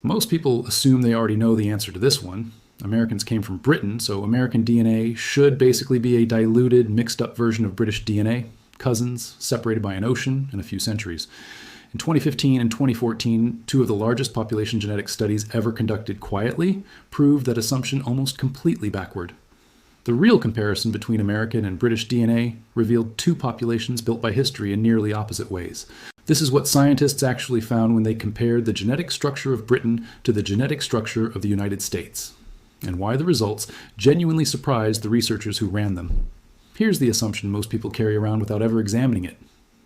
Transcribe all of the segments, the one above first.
Most people assume they already know the answer to this one. Americans came from Britain, so American DNA should basically be a diluted, mixed-up version of British DNA, cousins separated by an ocean and a few centuries. In 2015 and 2014, two of the largest population genetic studies ever conducted quietly proved that assumption almost completely backward. The real comparison between American and British DNA revealed two populations built by history in nearly opposite ways. This is what scientists actually found when they compared the genetic structure of Britain to the genetic structure of the United States, and why the results genuinely surprised the researchers who ran them. Here's the assumption most people carry around without ever examining it.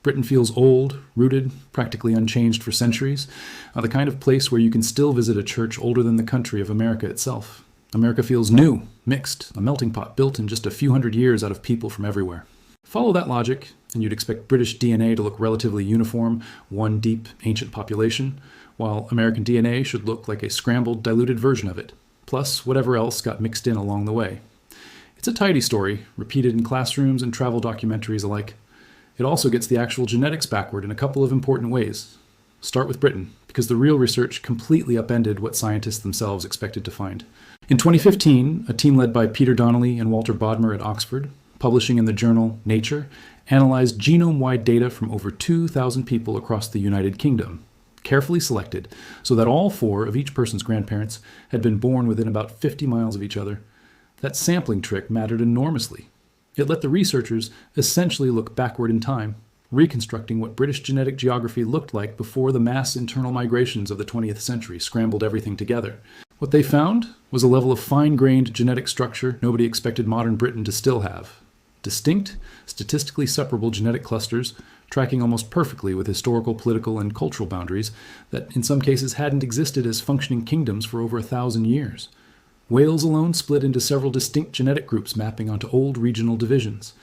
Britain feels old, rooted, practically unchanged for centuries, the kind of place where you can still visit a church older than the country of America itself. America feels new, mixed, a melting pot built in just a few hundred years out of people from everywhere. Follow that logic, and you'd expect British DNA to look relatively uniform, one deep, ancient population, while American DNA should look like a scrambled, diluted version of it, plus whatever else got mixed in along the way. It's a tidy story, repeated in classrooms and travel documentaries alike. It also gets the actual genetics backward in a couple of important ways. Start with Britain, because the real research completely upended what scientists themselves expected to find. In 2015, a team led by Peter Donnelly and Walter Bodmer at Oxford, publishing in the journal Nature, analyzed genome-wide data from over 2,000 people across the United Kingdom, carefully selected so that all four of each person's grandparents had been born within about 50 miles of each other. That sampling trick mattered enormously. It let the researchers essentially look backward in time, reconstructing what British genetic geography looked like before the mass internal migrations of the 20th century scrambled everything together. What they found was a level of fine-grained genetic structure nobody expected modern Britain to still have. Distinct, statistically separable genetic clusters tracking almost perfectly with historical, political, and cultural boundaries that in some cases hadn't existed as functioning kingdoms for over 1,000 years. Wales alone split into several distinct genetic groups mapping onto old regional divisions.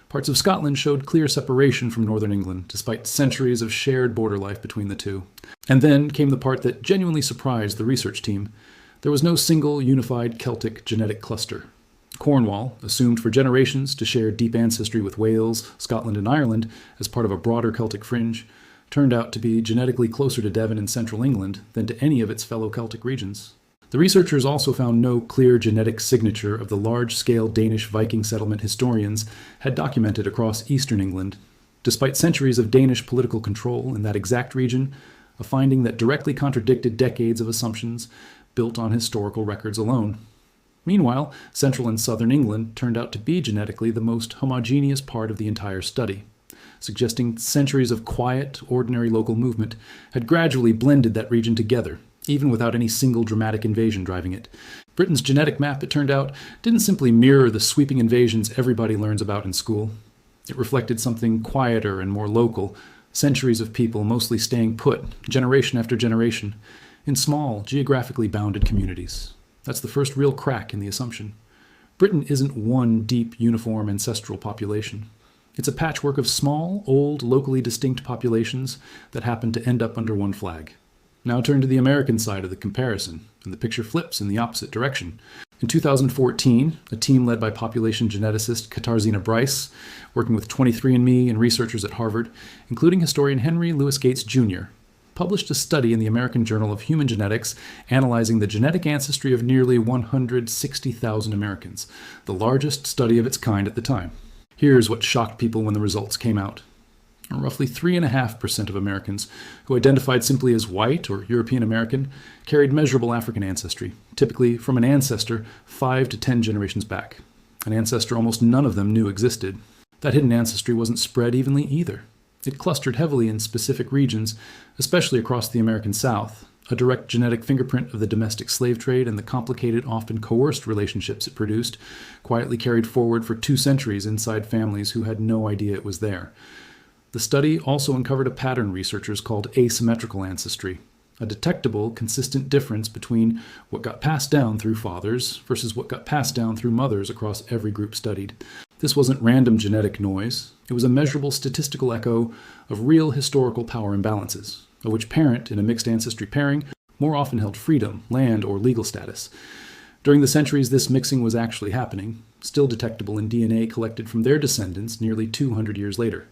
Parts of Scotland showed clear separation from northern England, despite centuries of shared border life between the two. And then came the part that genuinely surprised the research team. There was no single unified Celtic genetic cluster. Cornwall, assumed for generations to share deep ancestry with Wales, Scotland, and Ireland as part of a broader Celtic fringe, turned out to be genetically closer to Devon and central England than to any of its fellow Celtic regions. The researchers also found no clear genetic signature of the large-scale Danish Viking settlement historians had documented across eastern England, despite centuries of Danish political control in that exact region, a finding that directly contradicted decades of assumptions built on historical records alone. Meanwhile, central and southern England turned out to be genetically the most homogeneous part of the entire study, suggesting centuries of quiet, ordinary local movement had gradually blended that region together, even without any single dramatic invasion driving it. Britain's genetic map, it turned out, didn't simply mirror the sweeping invasions everybody learns about in school. It reflected something quieter and more local, centuries of people mostly staying put, generation after generation, in small, geographically bounded communities. That's the first real crack in the assumption. Britain isn't one deep, uniform ancestral population. It's a patchwork of small, old, locally distinct populations that happen to end up under one flag. Now turn to the American side of the comparison, and the picture flips in the opposite direction. In 2014, a team led by population geneticist Katarzyna Bryce, working with 23andMe and researchers at Harvard, including historian Henry Louis Gates Jr., published a study in the American Journal of Human Genetics analyzing the genetic ancestry of nearly 160,000 Americans, the largest study of its kind at the time. Here's what shocked people when the results came out. Roughly 3.5% of Americans who identified simply as white or European American carried measurable African ancestry, typically from an ancestor 5 to 10 generations back, an ancestor almost none of them knew existed. That hidden ancestry wasn't spread evenly either. It clustered heavily in specific regions, especially across the American South, a direct genetic fingerprint of the domestic slave trade and the complicated, often coerced relationships it produced, quietly carried forward for 2 centuries inside families who had no idea it was there. The study also uncovered a pattern researchers called asymmetrical ancestry, a detectable, consistent difference between what got passed down through fathers versus what got passed down through mothers across every group studied. This wasn't random genetic noise. It was a measurable statistical echo of real historical power imbalances, of which parent in a mixed ancestry pairing more often held freedom, land, or legal status. During the centuries this mixing was actually happening, still detectable in DNA collected from their descendants nearly 200 years later.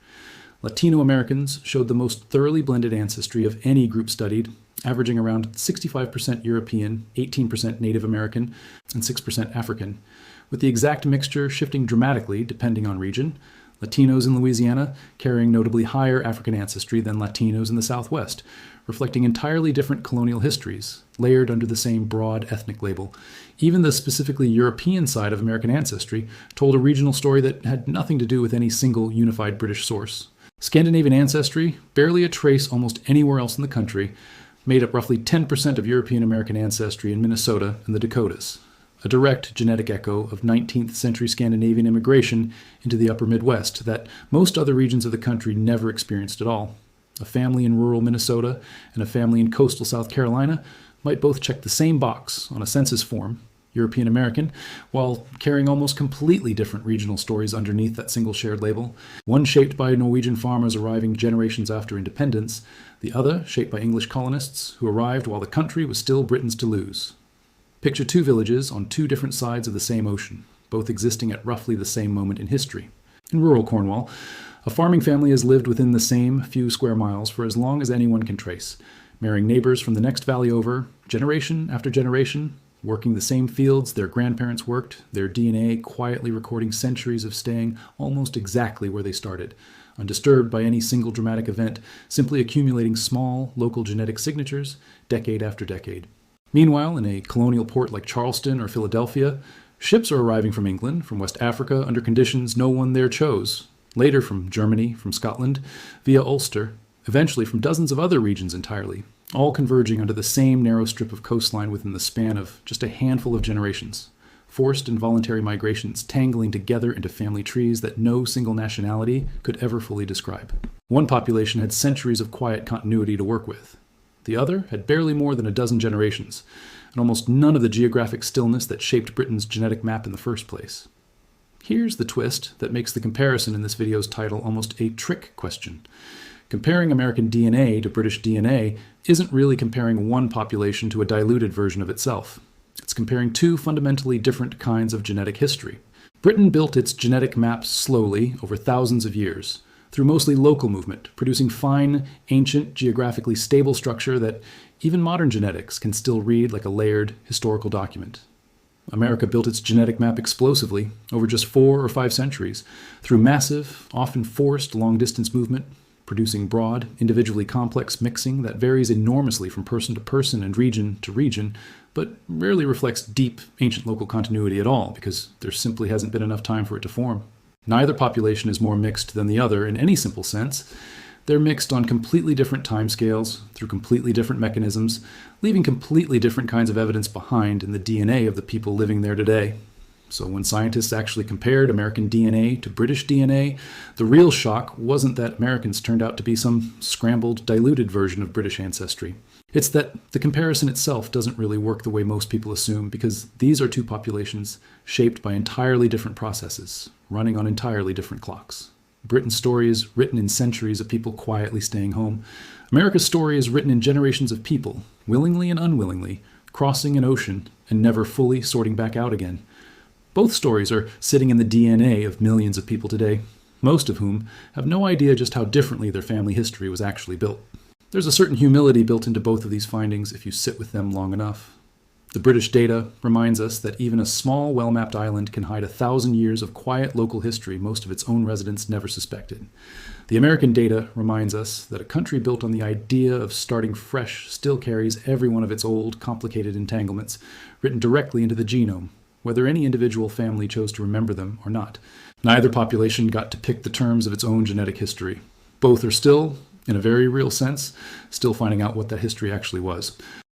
Latino Americans showed the most thoroughly blended ancestry of any group studied, averaging around 65% European, 18% Native American, and 6% African, with the exact mixture shifting dramatically depending on region. Latinos in Louisiana carrying notably higher African ancestry than Latinos in the Southwest, reflecting entirely different colonial histories, layered under the same broad ethnic label. Even the specifically European side of American ancestry told a regional story that had nothing to do with any single unified British source. Scandinavian ancestry, barely a trace almost anywhere else in the country, made up roughly 10% of European American ancestry in Minnesota and the Dakotas, a direct genetic echo of 19th century Scandinavian immigration into the upper Midwest that most other regions of the country never experienced at all. A family in rural Minnesota and a family in coastal South Carolina might both check the same box on a census form, European American, while carrying almost completely different regional stories underneath that single shared label. One shaped by Norwegian farmers arriving generations after independence, the other shaped by English colonists who arrived while the country was still Britain's to lose. Picture two villages on two different sides of the same ocean, both existing at roughly the same moment in history. In rural Cornwall, a farming family has lived within the same few square miles for as long as anyone can trace, marrying neighbors from the next valley over, generation after generation, working the same fields their grandparents worked, their DNA quietly recording centuries of staying almost exactly where they started, undisturbed by any single dramatic event, simply accumulating small, local genetic signatures decade after decade. Meanwhile, in a colonial port like Charleston or Philadelphia, ships are arriving from England, from West Africa, under conditions no one there chose, later from Germany, from Scotland, via Ulster, eventually from dozens of other regions entirely, all converging under the same narrow strip of coastline within the span of just a handful of generations. Forced and voluntary migrations tangling together into family trees that no single nationality could ever fully describe. One population had centuries of quiet continuity to work with. The other had barely more than a dozen generations, and almost none of the geographic stillness that shaped Britain's genetic map in the first place. Here's the twist that makes the comparison in this video's title almost a trick question. Comparing American DNA to British DNA isn't really comparing one population to a diluted version of itself. It's comparing two fundamentally different kinds of genetic history. Britain built its genetic map slowly over thousands of years, through mostly local movement, producing fine, ancient, geographically stable structure that even modern genetics can still read like a layered historical document. America built its genetic map explosively over just 4 or 5 centuries, through massive, often forced long-distance movement, producing broad, individually complex mixing that varies enormously from person to person and region to region, but rarely reflects deep, ancient local continuity at all, because there simply hasn't been enough time for it to form. Neither population is more mixed than the other in any simple sense. They're mixed on completely different timescales, through completely different mechanisms, leaving completely different kinds of evidence behind in the DNA of the people living there today. So when scientists actually compared American DNA to British DNA, the real shock wasn't that Americans turned out to be some scrambled, diluted version of British ancestry. It's that the comparison itself doesn't really work the way most people assume, because these are two populations shaped by entirely different processes, running on entirely different clocks. Britain's story is written in centuries of people quietly staying home. America's story is written in generations of people, willingly and unwillingly, crossing an ocean and never fully sorting back out again. Both stories are sitting in the DNA of millions of people today, most of whom have no idea just how differently their family history was actually built. There's a certain humility built into both of these findings if you sit with them long enough. The British data reminds us that even a small, well-mapped island can hide 1,000 years of quiet local history most of its own residents never suspected. The American data reminds us that a country built on the idea of starting fresh still carries every one of its old, complicated entanglements written directly into the genome, whether any individual family chose to remember them or not. Neither population got to pick the terms of its own genetic history. Both are still, in a very real sense, still finding out what that history actually was.